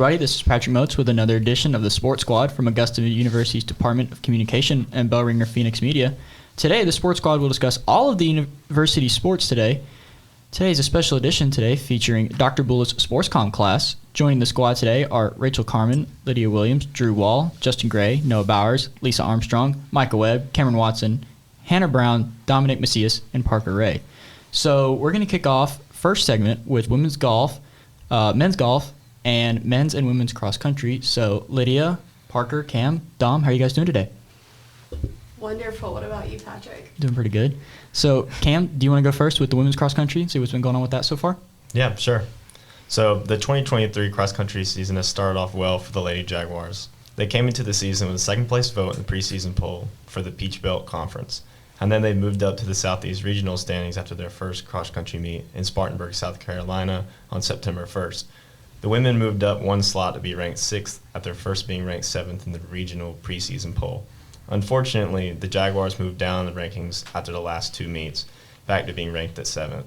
everybody. This is Patrick Motes with another edition of the Sports Squad from Augusta University's Department of Communication and Bell Ringer Phoenix Media. Today, the Sports Squad will discuss all of the university sports today. Today is a special edition featuring Dr. Bulla's Sports Comm class. Joining the squad today are Rachel Carman, Lydia Williams, Drew Wall, Justin Gray, Noah Bowers, Lisa Armstrong, Micah Webb, Cameron Watson, Hannah Brown, Domonic Macias, and Parker Ray. So we're going to kick off first segment with women's golf, men's golf, and men's and women's cross country. So Lydia, Parker, Cam, Dom, how are you guys doing today? Wonderful. What about you, Patrick? Doing pretty good. So Cam, do you want to go first with the women's cross country and see what's been going on with that so far? Yeah, sure. So the 2023 cross country season has started off well for the Lady Jaguars. They came into the season with a second place vote in the preseason poll for the Peach Belt Conference. And then they moved up to the Southeast Regional standings after their first cross-country meet in Spartanburg, South Carolina on September 1st. The women moved up one slot to be ranked 6th after first being ranked 7th in the regional preseason poll. Unfortunately, the Jaguars moved down in the rankings after the last two meets, back to being ranked at 7th.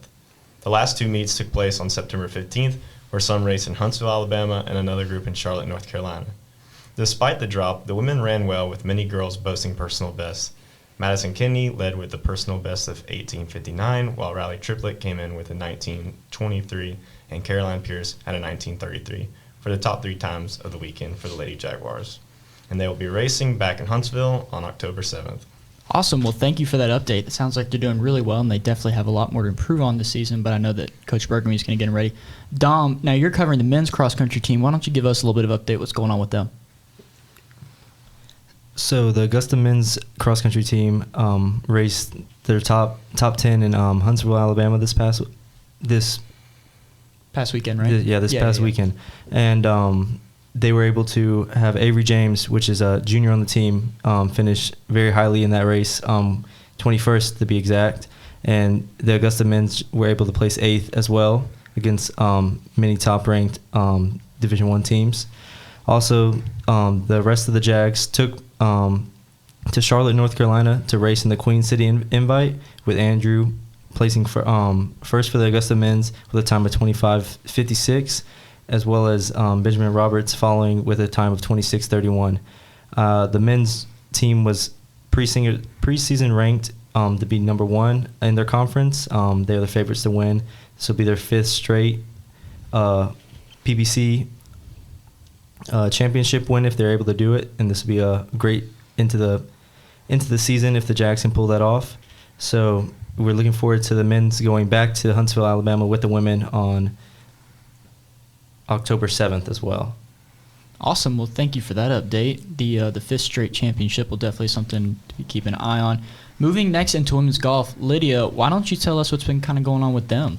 The last two meets took place on September 15th, where some raced in Huntsville, Alabama, and another group in Charlotte, North Carolina. Despite the drop, the women ran well, with many girls boasting personal bests. Madison Kennedy led with a personal best of 18:59, while Riley Triplett came in with a 19:23, and Caroline Pierce had a 19:33 for the top three times of the weekend for the Lady Jaguars. And they will be racing back in Huntsville on October 7th. Awesome. Well, thank you for that update. It sounds like they're doing really well, and they definitely have a lot more to improve on this season, but I know that Coach Bergamy is going to get them ready. Dom, now you're covering the men's cross-country team. Why don't you give us a little bit of update what's going on with them? So the Augusta men's cross-country team raced their top 10 in Huntsville, Alabama this past weekend, right? This past weekend. And they were able to have Avery James, which is a junior on the team, finish very highly in that race, 21st to be exact. And the Augusta men's were able to place 8th as well against many top-ranked Division I teams. Also, the rest of the Jags took to Charlotte, North Carolina to race in the Queen City Invite, with Andrew placing first for the Augusta men's with a time of 25:56, as well as Benjamin Roberts following with a time of 26:31. The men's team was preseason ranked to be number 1 in their conference. They're the favorites to win. This will be their 5th straight PBC championship win if they're able to do it, and this will be a great into the season if the Jags can pull that off. So we're looking forward to the men's going back to Huntsville, Alabama with the women on October 7th as well. Awesome. Well, thank you for that update. The 5th straight championship will definitely something to keep an eye on. Moving next into women's golf, Lydia, why don't you tell us what's been kind of going on with them?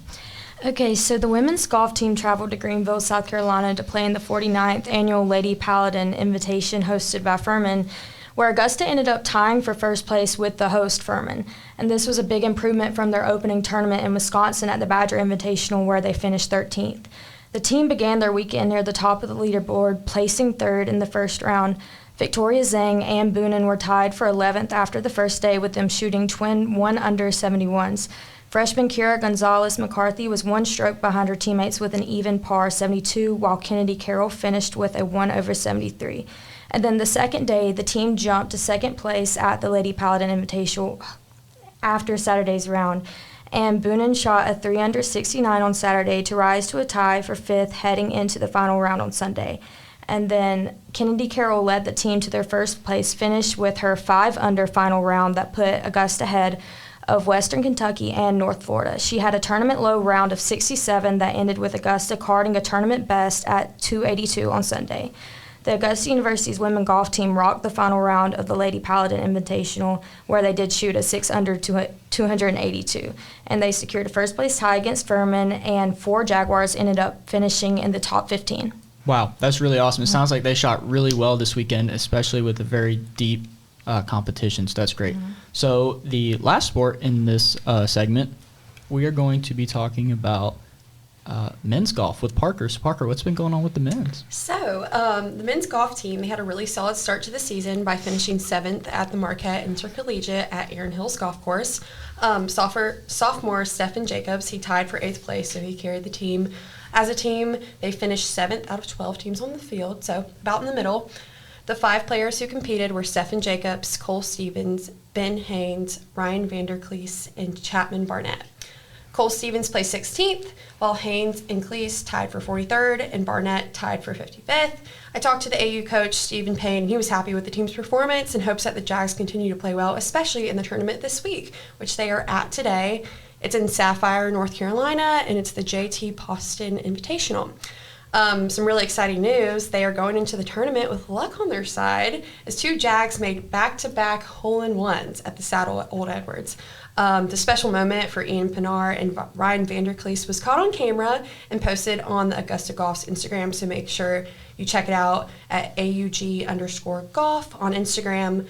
Okay, so the women's golf team traveled to Greenville, South Carolina to play in the 49th annual Lady Paladin Invitation hosted by Furman, where Augusta ended up tying for first place with the host Furman. And this was a big improvement from their opening tournament in Wisconsin at the Badger Invitational, where they finished 13th. The team began their weekend near the top of the leaderboard, placing 3rd in the first round. Victoria Zhang and Boonen were tied for 11th after the first day, with them shooting twin 1-under 71s. Freshman Kira Gonzalez McCarthy was 1 stroke behind her teammates with an even par 72, while Kennedy Carroll finished with a 1/73. And then the second day, the team jumped to second place at the Lady Paladin Invitational after Saturday's round. And Boonen shot a 3-under 69 on Saturday to rise to a tie for 5th heading into the final round on Sunday. And then Kennedy Carroll led the team to their first place finish with her 5-under final round that put Augusta ahead of Western Kentucky and North Florida. She had a tournament low round of 67 that ended with Augusta carding a tournament best at 282 on Sunday. The Augusta University's women golf team rocked the final round of the Lady Paladin Invitational, where they did shoot a 6-under 282, and they secured a first-place tie against Furman, and 4 Jaguars ended up finishing in the top 15. Wow, that's really awesome. It sounds like they shot really well this weekend, especially with a very deep competition, so that's great. Mm-hmm. So the last sport in this segment, we are going to be talking about men's golf with Parker. So Parker, what's been going on with the men's? So the men's golf team, they had a really solid start to the season by finishing 7th at the Marquette Intercollegiate at Erin Hills Golf Course. Sophomore Stephen Jacobs, he tied for 8th place, so he carried the team As a team, they finished 7th out of 12 teams on the field, so about in the middle. The 5 players who competed were Stephen Jacobs, Cole Stevens, Ben Haynes, Ryan Vanderklees, and Chapman Barnett. Cole Stevens placed 16th, while Haynes and Cleese tied for 43rd, and Barnett tied for 55th. I talked to the AU coach, Stephen Payne, and he was happy with the team's performance and hopes that the Jags continue to play well, especially in the tournament this week, which they are at today. It's in Sapphire, North Carolina, and it's the JT Poston Invitational. Some really exciting news. They are going into the tournament with luck on their side as 2 Jags made back-to-back hole-in-ones at the Saddle at Old Edwards. The special moment for Ian Pinar and Ryan Vanderklees was caught on camera and posted on the Augusta Golf's Instagram, so make sure you check it out at AUG_golf on Instagram.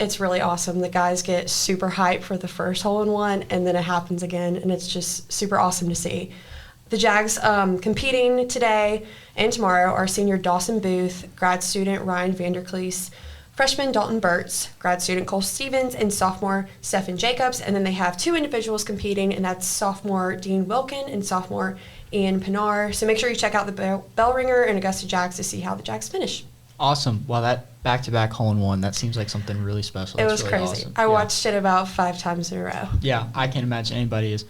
It's really awesome. The guys get super hyped for the first hole-in-one, and then it happens again, and it's just super awesome to see. The Jags competing today and tomorrow are senior Dawson Booth, grad student Ryan Vanderklees, freshman Dalton Burtz, grad student Cole Stevens, and sophomore Stephen Jacobs. And then they have 2 individuals competing, and that's sophomore Dean Wilkin and sophomore Ian Pinar. So make sure you check out the Bell Ringer and Augusta Jags to see how the Jags finish. Awesome. Wow, that back-to-back hole-in-one, that seems like something really special. It That's was really crazy. awesome. I watched it about 5 times in a row. Yeah, I can't imagine anybody is.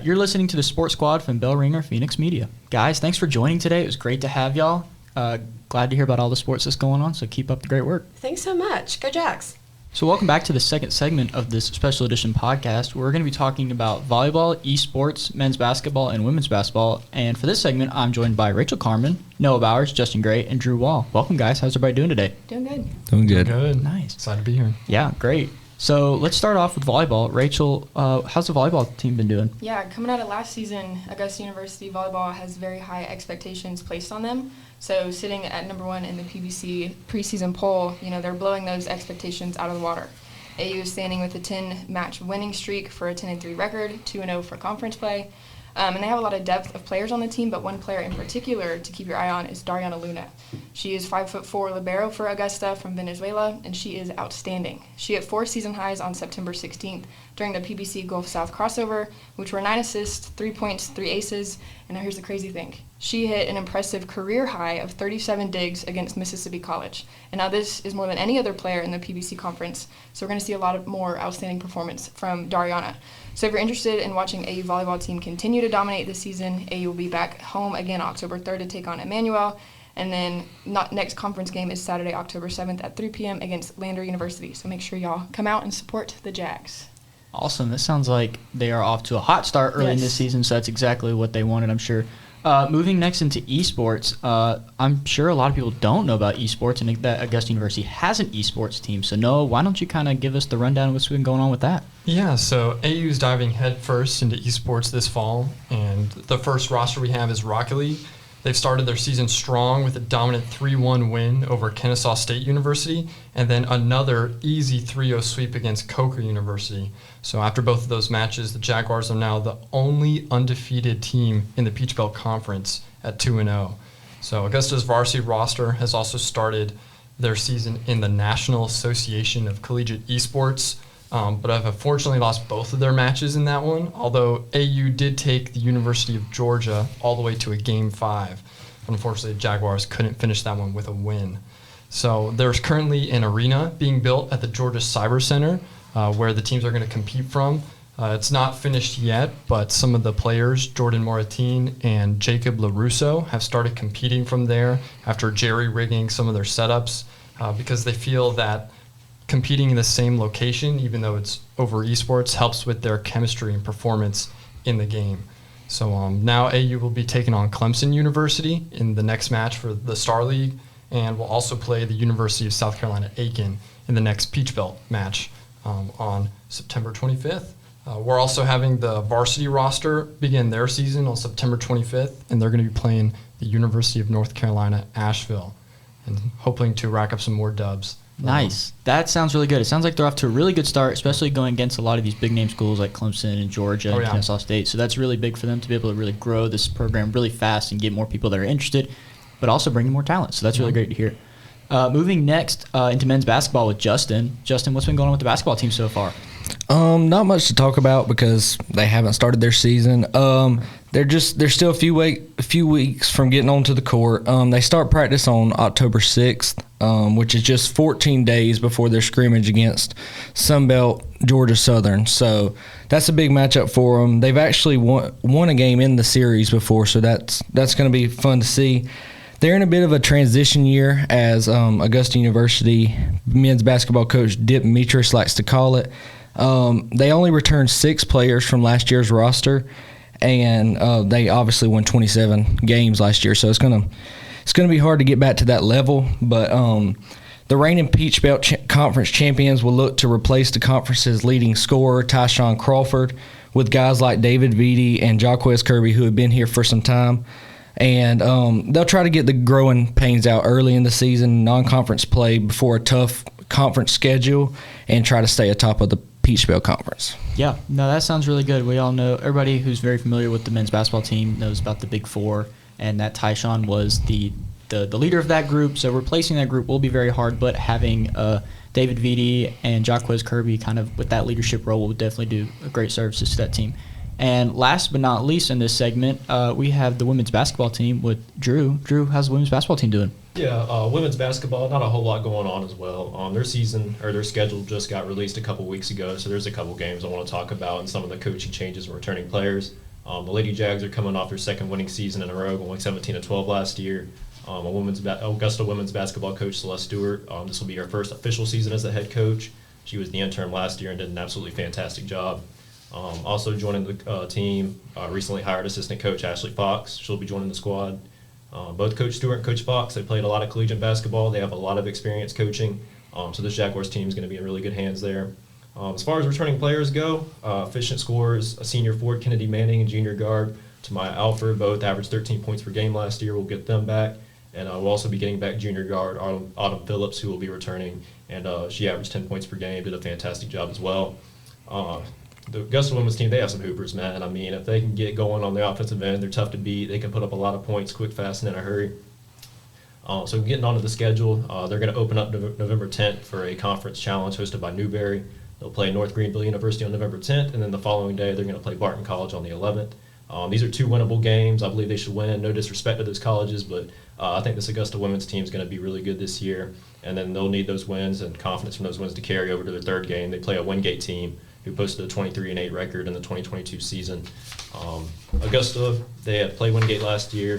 You're listening to the Sports Squad from Bell Ringer Phoenix Media. Guys, thanks for joining today. It was great to have y'all. Glad to hear about all the sports that's going on, so keep up the great work. Thanks so much. Go Jags. So welcome back to the second segment of this special edition podcast. We're going to be talking about volleyball, esports, men's basketball, and women's basketball. And for this segment, I'm joined by Rachel Carman, Noah Bowers, Justin Gray, and Drew Wall. Welcome, guys. How's everybody doing today? Doing good. Doing good. Good. Nice. Excited to be here. Yeah, great. So let's start off with volleyball. Rachel, how's the volleyball team been doing? Yeah, coming out of last season, Augusta University volleyball has very high expectations placed on them. So sitting at number 1 in the PBC preseason poll, they're blowing those expectations out of the water. AU is standing with a 10-match winning streak for a 10-3 record, 2-0 for conference play. And they have a lot of depth of players on the team, but one player in particular to keep your eye on is Dariana Luna. She is 5'4" libero for Augusta from Venezuela, and she is outstanding. She hit 4 season highs on September 16th during the PBC Gulf South crossover, which were 9 assists, 3 points, 3 aces. And now here's the crazy thing. She hit an impressive career high of 37 digs against Mississippi College. And now this is more than any other player in the PBC conference, so we're going to see a lot of more outstanding performance from Dariana. So if you're interested in watching AU volleyball team continue to dominate this season, AU will be back home again October 3rd to take on Emmanuel. And then next conference game is Saturday, October 7th at 3 p.m. against Lander University. So make sure y'all come out and support the Jags. Awesome. This sounds like they are off to a hot start early in this season, so that's exactly what they wanted, I'm sure. Moving next into esports, I'm sure a lot of people don't know about esports, and that Augusta University has an esports team. So Noah, why don't you kind of give us the rundown of what's been going on with that? Yeah, so AU is diving headfirst into esports this fall, and the first roster we have is Rocket League. They've started their season strong with a dominant 3-1 win over Kennesaw State University, and then another easy 3-0 sweep against Coker University. So after both of those matches, the Jaguars are now the only undefeated team in the Peach Belt Conference at 2-0. So Augusta's varsity roster has also started their season in the National Association of Collegiate Esports, but have unfortunately lost both of their matches in that one, although AU did take the University of Georgia all the way to a Game 5. Unfortunately, the Jaguars couldn't finish that one with a win. So there's currently an arena being built at the Georgia Cyber Center where the teams are going to compete from. It's not finished yet, but some of the players, Jordan Moratine and Jacob LaRusso, have started competing from there after jerry-rigging some of their setups because they feel that competing in the same location, even though it's over esports, helps with their chemistry and performance in the game. So now AU will be taking on Clemson University in the next match for the Star League, and will also play the University of South Carolina Aiken in the next Peach Belt match on September 25th. We're also having the varsity roster begin their season on September 25th, and they're going to be playing the University of North Carolina, Asheville, and hoping to rack up some more dubs. Nice. That sounds really good. It sounds like they're off to a really good start, especially going against a lot of these big-name schools like Clemson and Georgia and Kennesaw State. So that's really big for them to be able to really grow this program really fast and get more people that are interested, but also bring in more talent. So that's really great to hear. Moving next into men's basketball with Justin. Justin, what's been going on with the basketball team so far? Not much to talk about because they haven't started their season. they're still a few weeks from getting onto the court. They start practice on October 6th, which is just 14 days before their scrimmage against Sunbelt Georgia Southern. So that's a big matchup for them. They've actually won a game in the series before, so that's going to be fun to see. They're in a bit of a transition year, as Augusta University men's basketball coach Dip Mitras likes to call it. They only returned 6 players from last year's roster, and they obviously won 27 games last year, so it's gonna be hard to get back to that level. But the reigning Peach Belt Conference champions will look to replace the conference's leading scorer, Tyshawn Crawford, with guys like David Vitti and Jaquez Kirby, who have been here for some time. And they'll try to get the growing pains out early in the season, non-conference play before a tough conference schedule, and try to stay atop of the Peach Belt Conference. Yeah, no, that sounds really good. We all know, everybody who's very familiar with the men's basketball team knows about the Big Four, and that Tyshawn was the leader of that group. So replacing that group will be very hard, but having David Vitti and Jaquez Kirby kind of with that leadership role will definitely do a great services to that team. And last but not least in this segment, we have the women's basketball team with Drew. Drew, how's the women's basketball team doing? Yeah, women's basketball, not a whole lot going on as well. Their schedule just got released a couple weeks ago, so there's a couple games I want to talk about and some of the coaching changes and returning players. The Lady Jags are coming off their second winning season in a row, going 17-12 last year. Augusta women's basketball coach Celeste Stewart. This will be her first official season as the head coach. She was the intern last year and did an absolutely fantastic job. Also joining the team, recently hired assistant coach Ashley Fox. She'll be joining the squad. Both Coach Stewart and Coach Fox, they played a lot of collegiate basketball. They have a lot of experience coaching. So this Jaguars team is going to be in really good hands there. As far as returning players go, efficient scorers, a senior forward, Kennedy Manning, and junior guard Tamaya Alford, both averaged 13 points per game last year. We'll get them back. And we'll also be getting back junior guard Autumn Phillips, who will be returning. And she averaged 10 points per game, did a fantastic job as well. The Augusta women's team, they have some hoopers, man. I mean, if they can get going on the offensive end, they're tough to beat. They can put up a lot of points quick, fast, and in a hurry. So getting onto the schedule, they're going to open up November 10th for a conference challenge hosted by Newberry. They'll play North Greenville University on November 10th, and then the following day they're going to play Barton College on the 11th. These are 2 winnable games. I believe they should win. No disrespect to those colleges, but I think this Augusta women's team is going to be really good this year. And then they'll need those wins and confidence from those wins to carry over to their third game. They play a Wingate team who posted a 23-8 record in the 2022 season. Augusta, they had played Wingate last year.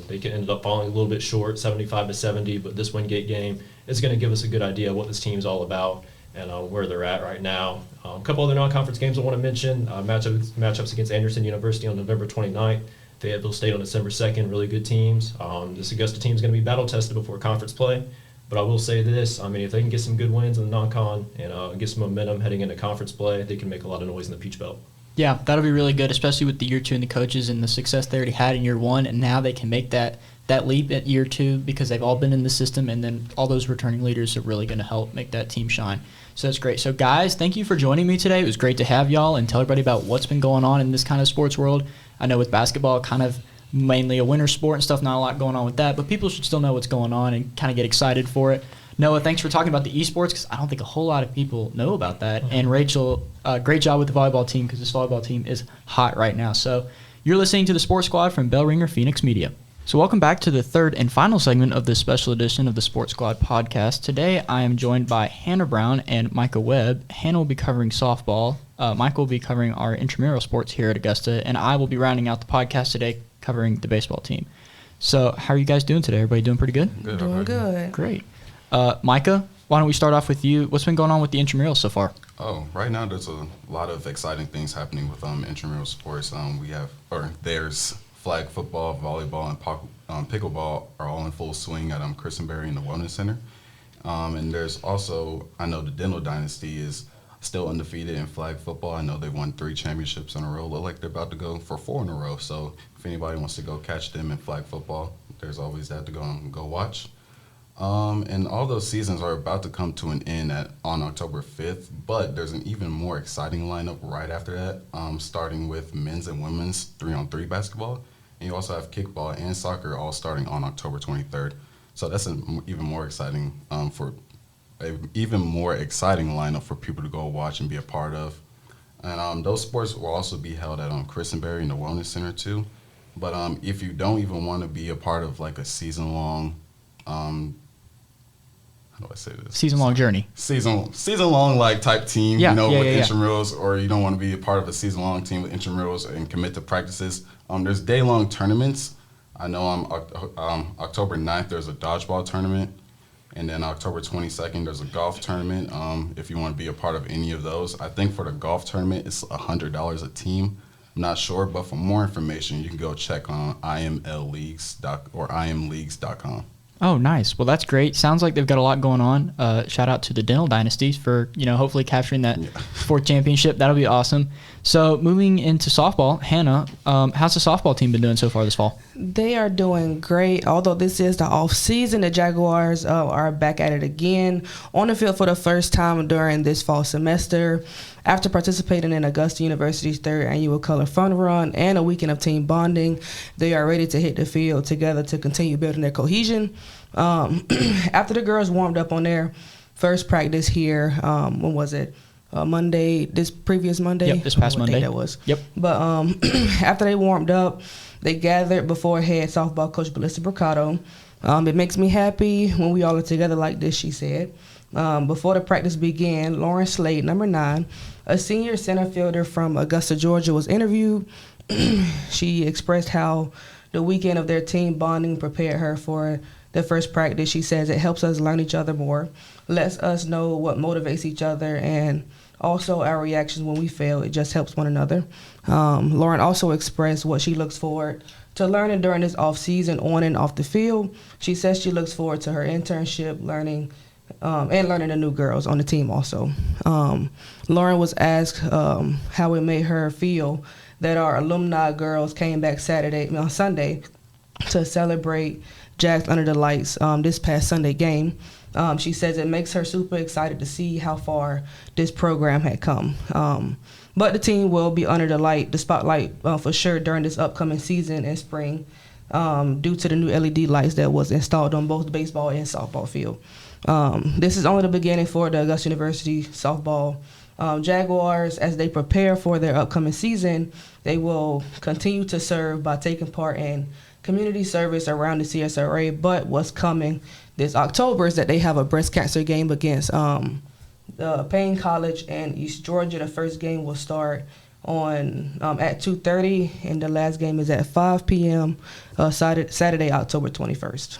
They ended up falling a little bit short, 75-70, but this Wingate game is going to give us a good idea of what this team's all about and where they're at right now. A couple other non-conference games I want to mention, matchups against Anderson University on November 29th, Fayetteville State on December 2nd, really good teams. This Augusta team is going to be battle-tested before conference play. But I will say this, I mean, if they can get some good wins in the non-con and get some momentum heading into conference play, they can make a lot of noise in the Peach Belt. Yeah, that'll be really good, especially with the year 2 and the coaches and the success they already had in year 1, and now they can make that leap at year 2 because they've all been in the system, and then all those returning leaders are really going to help make that team shine. So that's great. So, guys, thank you for joining me today. It was great to have y'all and tell everybody about what's been going on in this kind of sports world. I know with basketball, kind of mainly a winter sport and stuff, not a lot going on with that, but people should still know what's going on and kind of get excited for it. Noah, thanks for talking about the esports because I don't think a whole lot of people know about that. And Rachel, great job with the volleyball team because this volleyball team is hot right now. So you're listening to the Sports Squad from Bell Ringer Phoenix Media. So welcome back to the third and final segment of this special edition of the Sports Squad podcast. Today I am joined by Hannah Brown and Micah Webb. Hannah will be covering softball. Micah will be covering our intramural sports here at Augusta. And I will be rounding out the podcast today covering the baseball team. So how are you guys doing today? Everybody doing pretty good? Good. Doing good. Great. Micah, why don't we start off with you? What's been going on with the intramural so far? Oh, right now there's a lot of exciting things happening with intramural sports. There's flag football, volleyball, and pickleball are all in full swing at Christenberry in the Wellness Center. And there's also, I know the Dental Dynasty is still undefeated in flag football. I know they've won 3 championships in a row. Look like they're about to go for 4 in a row. So if anybody wants to go catch them in flag football, there's always that to go watch. And all those seasons are about to come to an end on October 5th, but there's an even more exciting lineup right after that, starting with men's and women's 3-on-3 basketball. And you also have kickball and soccer all starting on October 23rd. So that's an even more exciting lineup for people to go watch and be a part of. And those sports will also be held at Christenberry in the Wellness Center too. But if you don't even want to be a part of like a season-long, how do I say this? Season-long journey. Season-long like type team, Yeah, with yeah. intramurals, or you don't want to be a part of a season-long team with intramurals and commit to practices. There's day-long tournaments. I know October 9th there's a dodgeball tournament, and then October 22nd there's a golf tournament. If you want to be a part of any of those, I think for the golf tournament it's $100 a team. I'm not sure, but for more information you can go check on imleagues.com. Oh, nice. Well, that's great. Sounds like they've got a lot going on. Shout out to the Dental Dynasties for, hopefully capturing that fourth championship. That'll be awesome. So moving into softball, Hannah, how's the softball team been doing so far this fall? They are doing great. Although this is the off season, the Jaguars are back at it again on the field for the first time during this fall semester. After participating in Augusta University's third annual Color Fun Run and a weekend of team bonding, they are ready to hit the field together to continue building their cohesion. After the girls warmed up on their first practice here, when was it? Monday, this previous Monday? Yep, this past Monday. That was. Yep. But after they warmed up, they gathered before head softball coach Ballista Bricado. It makes me happy when we all are together like this, she said. Before the practice began, Lauren Slade, number 9, a senior center fielder from Augusta, Georgia, was interviewed. She expressed how the weekend of their team bonding prepared her for their first practice. She says it helps us learn each other more, lets us know what motivates each other, and also our reactions when we fail. It just helps one another. Lauren also expressed what she looks forward to learning during this off season on and off the field. She says she looks forward to her internship, learning the new girls on the team also. Lauren was asked how it made her feel that our alumni girls came back Sunday to celebrate Jags Under the Lights this past Sunday game. She says it makes her super excited to see how far this program had come. But the team will be under the spotlight for sure during this upcoming season in spring due to the new LED lights that was installed on both the baseball and softball field. This is only the beginning for the Augusta University softball Jaguars. As they prepare for their upcoming season, they will continue to serve by taking part in community service around the CSRA. But what's coming this October is that they have a breast cancer game against Payne College and East Georgia. The first game will start on at 2:30, and the last game is at 5 p.m. Saturday, October 21st.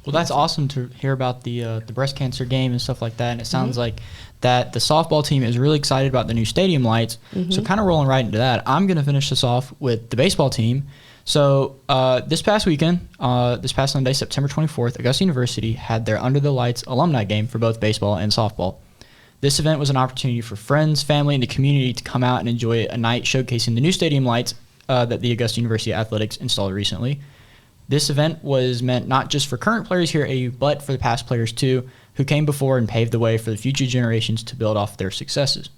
Well, that's awesome to hear about the breast cancer game and stuff like that. And it sounds like that the softball team is really excited about the new stadium lights. So kind of rolling right into that, I'm going to finish this off with the baseball team. So this past weekend, this past Sunday, September 24th, Augusta University had their Under the Lights alumni game for both baseball and softball. This event was an opportunity for friends, family, and the community to come out and enjoy a night showcasing the new stadium lights that the Augusta University Athletics installed recently. This event was meant not just for current players here at AU, but for the past players too, who came before and paved the way for the future generations to build off their successes.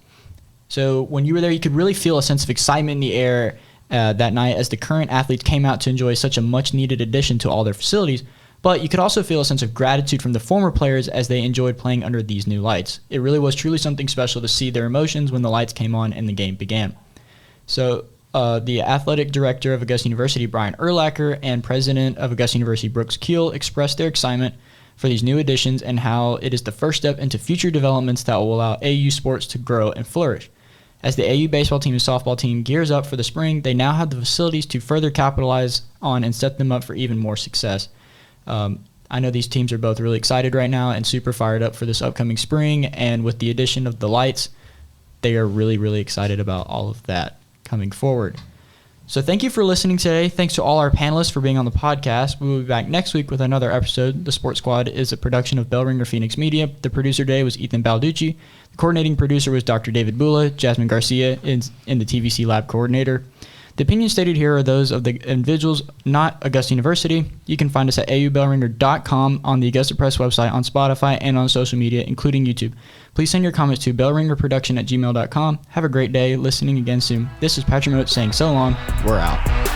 So when you were there, you could really feel a sense of excitement in the air that night as the current athletes came out to enjoy such a much-needed addition to all their facilities, but you could also feel a sense of gratitude from the former players as they enjoyed playing under these new lights. It really was truly something special to see their emotions when the lights came on and the game began. So the athletic director of Augusta University, Brian Urlacher, and president of Augusta University, Brooks Keel, expressed their excitement for these new additions and how it is the first step into future developments that will allow AU sports to grow and flourish. As the AU baseball team and softball team gears up for the spring, they now have the facilities to further capitalize on and set them up for even more success. I know these teams are both really excited right now and super fired up for this upcoming spring, and with the addition of the lights, they are really, really excited about all of that coming forward. So thank you for listening today. Thanks to all our panelists for being on the podcast. We will be back next week with another episode. The Sports Squad is a production of Bell Ringer Phoenix Media. The producer today was Ethan Balducci. The coordinating producer was Dr. David Bula. Jasmine Garcia is in the TVC lab coordinator. The opinions stated here are those of the individuals, not Augusta University. You can find us at aubellringer.com, on the Augusta Press website, on Spotify, and on social media, including YouTube. Please send your comments to bellringerproduction@gmail.com. Have a great day. Listening again soon. This is Patrick Motes saying so long. We're out.